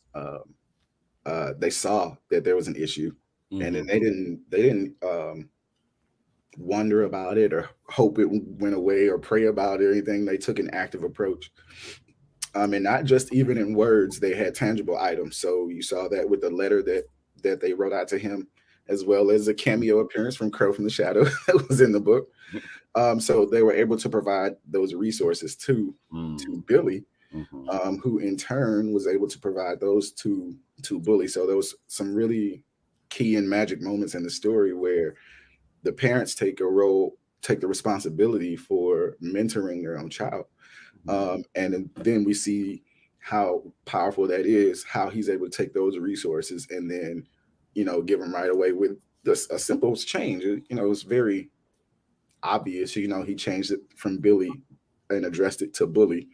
they saw that there was an issue, and then they didn't wonder about it or hope it went away or pray about it or anything. They took an active approach, and not just even in words. They had tangible items. So you saw that with the letter that they wrote out to him, as well as a cameo appearance from Crow from the Shadow that was in the book. So they were able to provide those resources to Billy, who in turn was able to provide those to Bully. So there was some really key and magic moments in the story where the parents take the responsibility for mentoring their own child. And then we see how powerful that is, how he's able to take those resources and then, give them right away with a simple change. It's very obvious, he changed it from Billy and addressed it to Bully.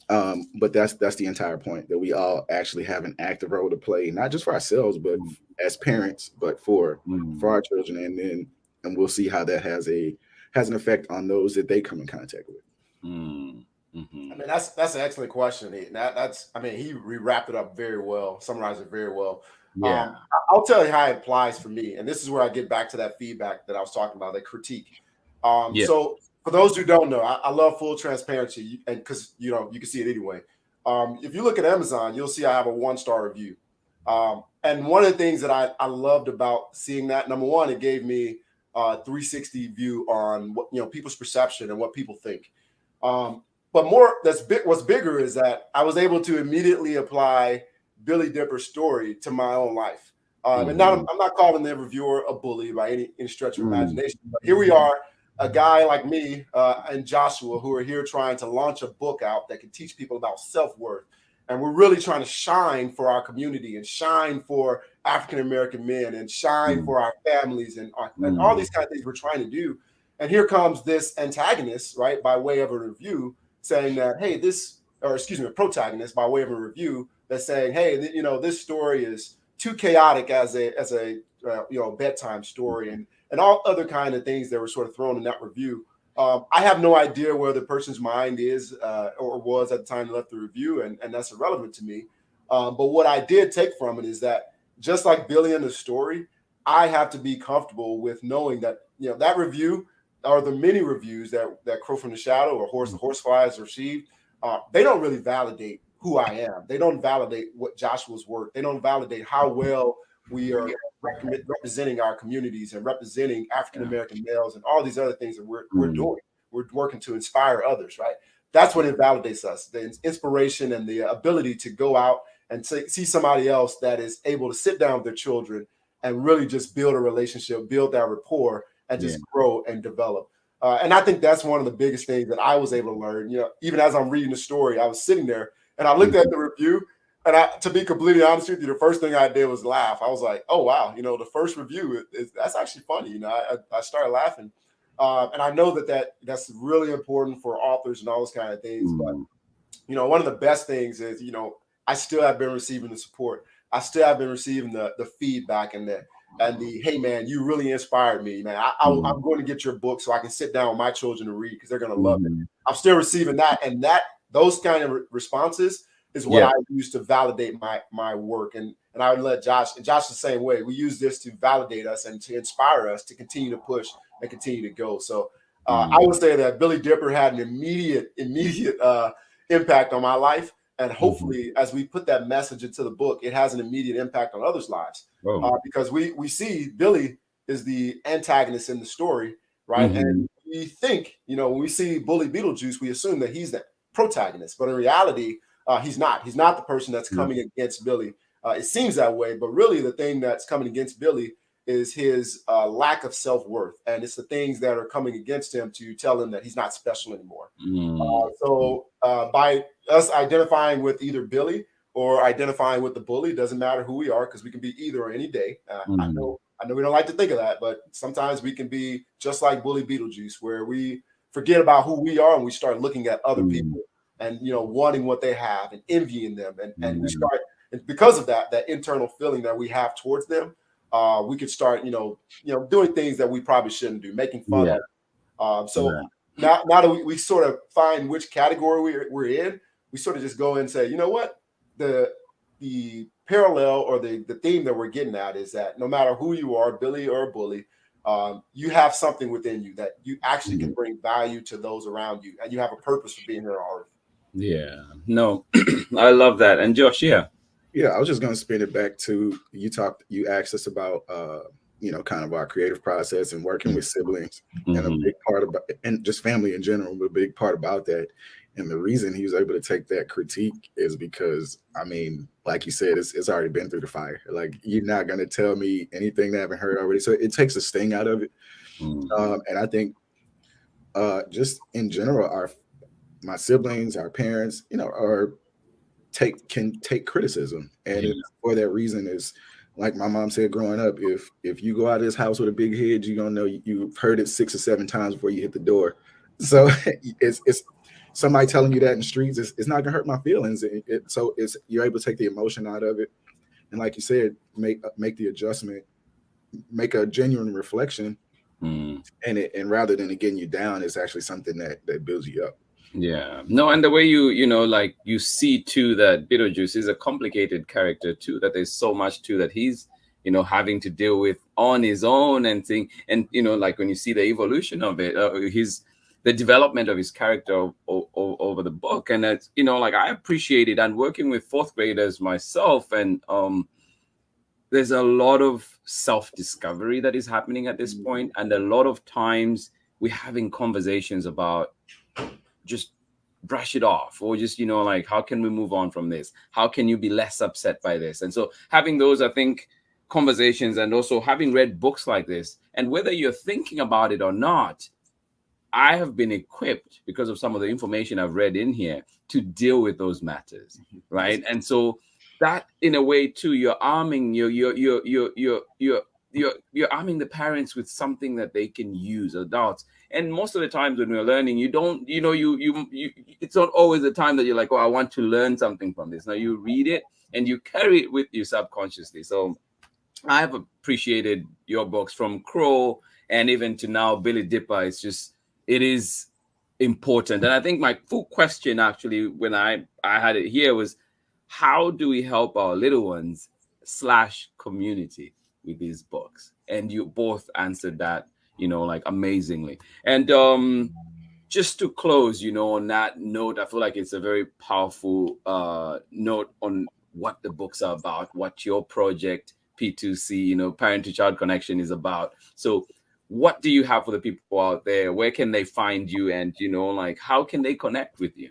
But that's the entire point, that we all actually have an active role to play, not just for ourselves, but as parents, but for our children. And we'll see how that has an effect on those that they come in contact with. I mean, that's an excellent question. He wrapped it up very well, summarized it very well. Yeah. I'll tell you how it applies for me. And this is where I get back to that feedback that I was talking about, that critique. So for those who don't know, I love full transparency, and because you can see it anyway. If you look at Amazon, you'll see I have a 1-star review. And one of the things that I loved about seeing that, number one, it gave me a 360 view on what people's perception and what people think. But what's bigger is that I was able to immediately apply Billy Dipper's story to my own life. And now I'm not calling the reviewer a bully by any stretch of imagination. But here we are, a guy like me and Joshua, who are here trying to launch a book out that can teach people about self-worth. And we're really trying to shine for our community and shine for African-American men and shine for our families and all these kind of things we're trying to do. And here comes this antagonist, right, by way of a review saying that, hey, a protagonist by way of a review that's saying, hey, this story is too chaotic as a bedtime story and all other kind of things that were sort of thrown in that review. I have no idea where the person's mind is or was at the time they left the review, and that's irrelevant to me. But what I did take from it is that just like Billy in the story, I have to be comfortable with knowing that that review or the many reviews that Crow from the Shadow or the Horsefly has received, they don't really validate who I am. They don't validate what Joshua's work. They don't validate how well we are representing our communities and representing African-American males and all these other things that we're doing. We're working to inspire others, right? That's what it validates us, the inspiration and the ability to go out and see somebody else that is able to sit down with their children and really just build a relationship, build that rapport, and just grow and develop. And I think that's one of the biggest things that I was able to learn. Even as I'm reading the story, I was sitting there and I looked at the review. And to be completely honest with you, the first thing I did was laugh. I was like, "Oh wow, the first review that's actually funny." I started laughing, and I know that's really important for authors and all those kind of things. But one of the best things is I still have been receiving the support. I still have been receiving the feedback and the hey man, you really inspired me, man. I'm going to get your book so I can sit down with my children to read because they're going to love it. I'm still receiving that, and those kind of responses is what I use to validate my work. And I would let Josh, and Josh the same way. We use this to validate us and to inspire us to continue to push and continue to go. So I would say that Billy Dipper had an immediate impact on my life. And hopefully, as we put that message into the book, it has an immediate impact on others' lives. Because we see Billy is the antagonist in the story, right? And we think, when we see bully Beetlejuice, we assume that he's the protagonist. But in reality, he's not. He's not the person that's coming against Billy. It seems that way, but really the thing that's coming against Billy is his lack of self-worth. And it's the things that are coming against him to tell him that he's not special anymore. So by us identifying with either Billy or identifying with the bully, doesn't matter who we are, because we can be either or any day. I know we don't like to think of that, but sometimes we can be just like bully Beetlejuice, where we forget about who we are and we start looking at other people and wanting what they have and envying them, and we start, and because of that internal feeling that we have towards them, we could start doing things that we probably shouldn't do, making fun of. Now that we sort of find which category we're in, we sort of just go and say, you know what, the parallel or the theme that we're getting at is that no matter who you are, Billy or a bully, you have something within you that you actually can bring value to those around you, and you have a purpose for being here on earth. Yeah, no, I love that. And Josh, I was just going to spin it back to you asked us about kind of our creative process and working with siblings, and a big part about, and just family in general, but a big part about that. And the reason he was able to take that critique is because, I mean, like you said, it's already been through the fire. Like, you're not going to tell me anything that I haven't heard already. So it takes a sting out of it. And I think just in general, my siblings, our parents, can take criticism. And for that reason is, like my mom said growing up, if you go out of this house with a big head, you're going to know you've heard it 6 or 7 times before you hit the door. So it's somebody telling you that in the streets, it's not gonna hurt my feelings. So you're able to take the emotion out of it, and like you said, make the adjustment, make a genuine reflection, and rather than it getting you down, it's actually something that builds you up. Yeah, no, and the way you see too that Beetlejuice is a complicated character too, that there's so much too that he's having to deal with on his own and thing, and like when you see the evolution of it, the development of his character over the book. And that's, like, I appreciate it. And working with 4th graders myself, and there's a lot of self-discovery that is happening at this point. And a lot of times we're having conversations about just brush it off, or just, like, how can we move on from this? How can you be less upset by this? And so having those, I think, conversations, and also having read books like this, and whether you're thinking about it or not, I have been equipped, because of some of the information I've read in here, to deal with those matters, right? And so that, in a way, too, you're arming you're arming the parents with something that they can use, adults. And most of the times when we're learning, you don't, it's not always the time that you're like, oh, I want to learn something from this. Now you read it and you carry it with you subconsciously. So I have appreciated your books, from Crow and even to now Billy Dipper. It is important. And I think my full question, actually, when I had it here, was, how do we help our little ones / community with these books? And you both answered that, like, amazingly. And just to close, on that note, I feel like it's a very powerful note on what the books are about, what your project, P2C, Parent to Child Connection, is about. So what do you have for the people out there? Where can they find you? And, like, how can they connect with you?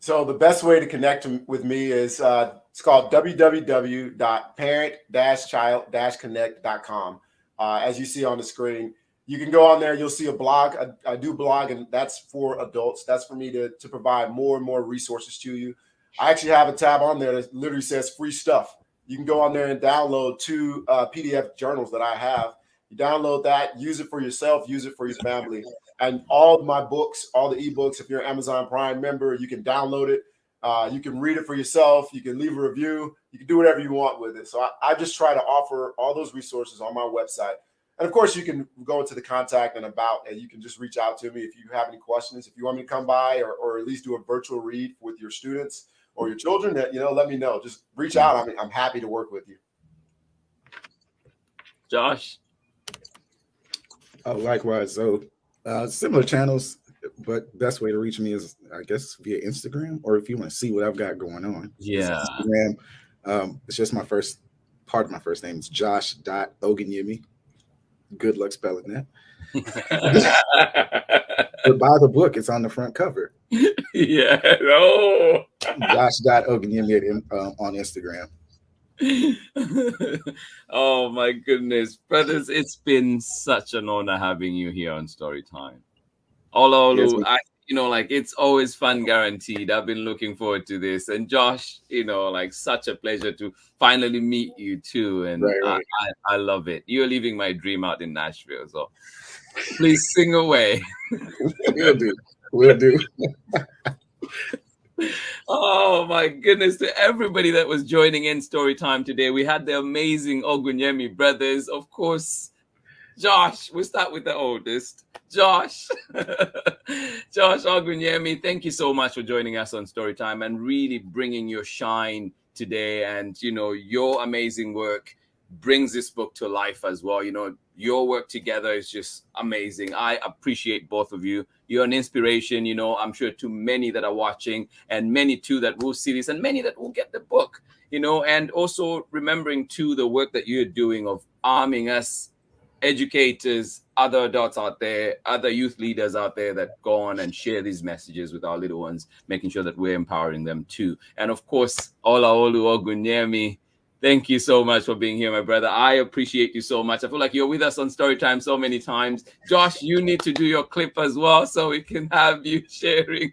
So the best way to connect with me is it's called www.parent-child-connect.com. As you see on the screen, You can go on there. You'll see a blog. I do blog, and that's for adults. That's for me to provide more and more resources to you. I actually have a tab on there that literally says free stuff. You can go on there and download 2 PDF journals that I have. You download that, use it for yourself, use it for your family. And all my books, all the ebooks, if you're an Amazon Prime member, you can download it. You can read it for yourself. You can leave a review. You can do whatever you want with it. So I just try to offer all those resources on my website. And of course, you can go into the contact and about, and you can just reach out to me if you have any questions. If you want me to come by or at least do a virtual read with your students or your children, that, you know, let me know. Just reach out. I'm happy to work with you. Josh? Oh, likewise. So similar channels, but best way to reach me is, I guess, via Instagram, or if you want to see what I've got going on. Yeah. Instagram. It's just my first part of my first name. It's Josh.Oganyemi. Good luck spelling that. But buy the book. It's on the front cover. Yeah. Oh. Josh.Oganyemi on Instagram. Oh my goodness, brothers, it's been such an honor having you here on Storytime. Olaolu, Yes, like, it's always fun, guaranteed. I've been looking forward to this. And Josh, like, such a pleasure to finally meet you too. And right. I love it. You're living my dream out in Nashville. So please sing away. We'll do. Oh my goodness, to everybody that was joining in Storytime today. We had the amazing Ogunyemi brothers. Of course, Josh, we'll start with the oldest. Josh. Josh Ogunyemi, thank you so much for joining us on Storytime and really bringing your shine today. And, your amazing work brings this book to life as well. Your work together is just amazing. I appreciate both of you. You're an inspiration, I'm sure, to many that are watching, and many too that will see this, and many that will get the book, and also remembering too the work that you're doing of arming us educators, other adults out there, other youth leaders out there that go on and share these messages with our little ones, making sure that we're empowering them too. And of course, Olaolu Ogunyemi, thank you so much for being here, my brother. I appreciate you so much. I feel like you're with us on Storytime so many times. Josh, you need to do your clip as well so we can have you sharing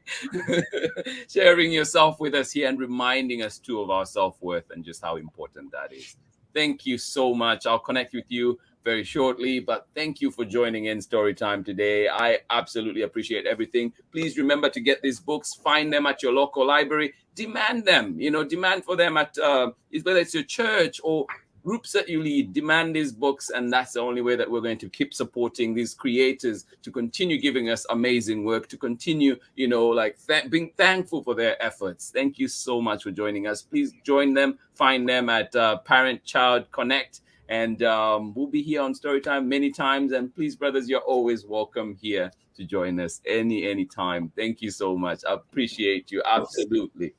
yourself with us here and reminding us too of our self-worth and just how important that is. Thank you so much. I'll connect with you very shortly, but thank you for joining in Storytime today. I absolutely appreciate everything. Please remember to get these books, find them at your local library, demand them, demand for them at whether it's your church or groups that you lead, demand these books. And that's the only way that we're going to keep supporting these creators to continue giving us amazing work, to continue, being thankful for their efforts. Thank you so much for joining us. Please join them, find them at Parent Child Connect. And we'll be here on Storytime many times. And please, brothers, you're always welcome here to join us any time. Thank you so much. I appreciate you. Absolutely.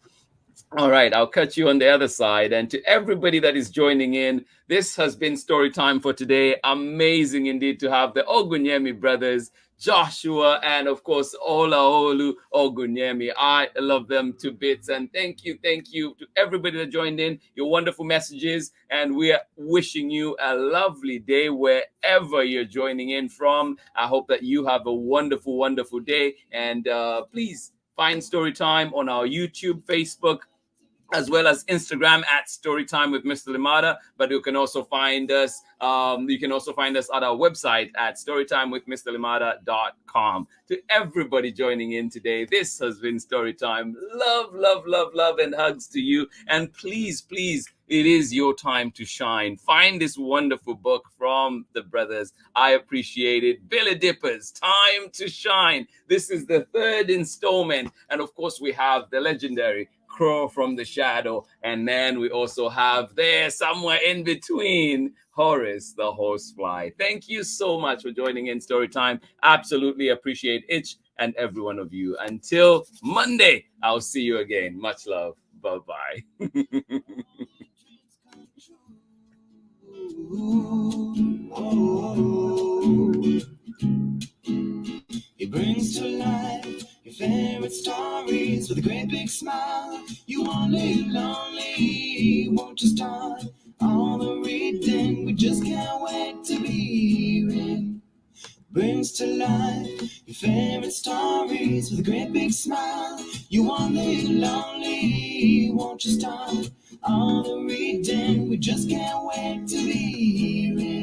All right, I'll catch you on the other side. And to everybody that is joining in, this has been Storytime for today. Amazing indeed to have the Ogunyemi brothers, Joshua, and of course, Olaolu Ogunyemi. I love them to bits. And thank you to everybody that joined in, your wonderful messages. And we are wishing you a lovely day wherever you're joining in from. I hope that you have a wonderful, wonderful day. And please find Storytime on our YouTube, Facebook, as well as Instagram at Storytime with Mr. Limata. But you can also find us. You can also find us at our website at storytimewithmrlimata.com. To everybody joining in today, this has been Storytime. Love, love, love, love, and hugs to you. And please, please, it is your time to shine. Find this wonderful book from the brothers. I appreciate it. Billy DIPPER'S, Time to Shine. This is the 3rd installment. And of course, we have the legendary Crow from the Shadow. And then we also have there somewhere in between Horace the Horsefly. Thank you so much for joining in Storytime. Absolutely appreciate each and every one of you. Until Monday, I'll see you again. Much love. Bye-bye. It brings to life your favorite stories with a great big smile. You won't live lonely, won't you start all the reading? We just can't wait to be hearing face with a great big smile. You won't live lonely, won't you start all the reading? We just can't wait to be here